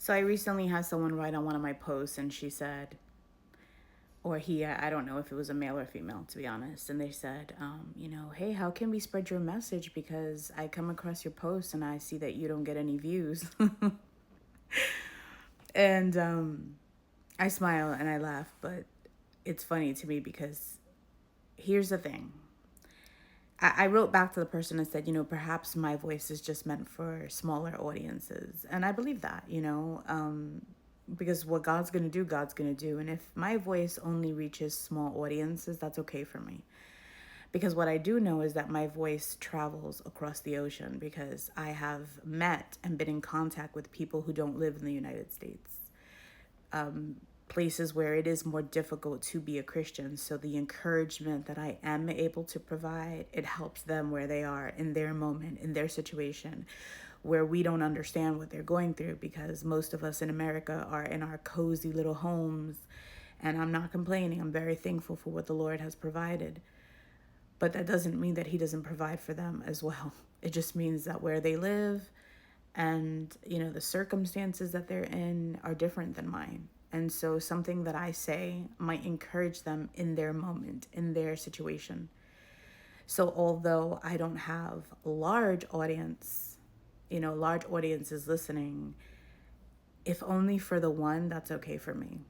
So I recently had someone write on one of my posts and she said, or he, I don't know if it was a male or female, to be honest. And they said, hey, how can we spread your message? Because I come across your posts and I see that you don't get any views. And I smile and I laugh, but it's funny to me because here's the thing. I wrote back to the person and said, perhaps my voice is just meant for smaller audiences. And I believe that, because what God's going to do, God's going to do. And if my voice only reaches small audiences, that's okay for me. Because what I do know is that my voice travels across the ocean because I have met and been in contact with people who don't live in the United States. Places where it is more difficult to be a Christian. So the encouragement that I am able to provide, it helps them where they are in their moment, in their situation, where we don't understand what they're going through because most of us in America are in our cozy little homes. And I'm not complaining. I'm very thankful for what the Lord has provided. But that doesn't mean that he doesn't provide for them as well. It just means that where they live and, the circumstances that they're in are different than mine. And so something that I say might encourage them in their moment, in their situation. So although I don't have large audiences listening, if only for the one, that's okay for me.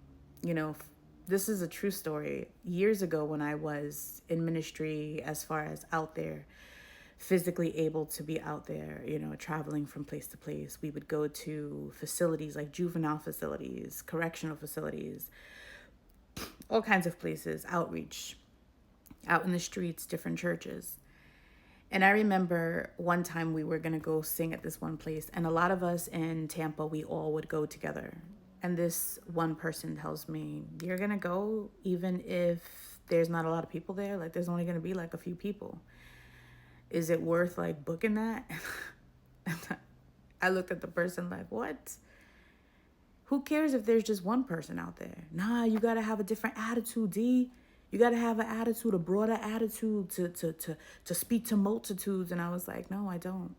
This is a true story. Years ago when I was in ministry, as far as out there, physically able to be out there, traveling from place to place. We would go to facilities like juvenile facilities, correctional facilities, all kinds of places, outreach, out in the streets, different churches. And I remember one time we were going to go sing at this one place, and a lot of us in Tampa, we all would go together. And this one person tells me, you're going to go even if there's not a lot of people there? Like, there's only going to be like a few people. Is it worth like booking that? I looked at the person like, what? Who cares if there's just one person out there? Nah, you got to have a different attitude, D. You got to have an attitude, a broader attitude to speak to multitudes. And I was like, no, I don't.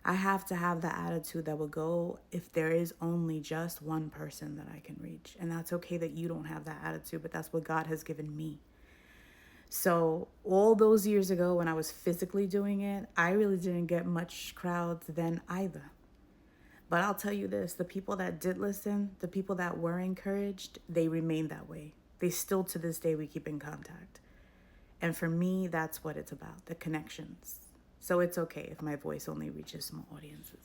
I have to have the attitude that will go if there is only just one person that I can reach. And that's okay that you don't have that attitude, but that's what God has given me. So all those years ago when I was physically doing it, I really didn't get much crowds then either. But I'll tell you this, the people that did listen, the people that were encouraged, they remained that way. They still to this day, we keep in contact. And for me, that's what it's about, the connections. So it's okay if my voice only reaches small audiences.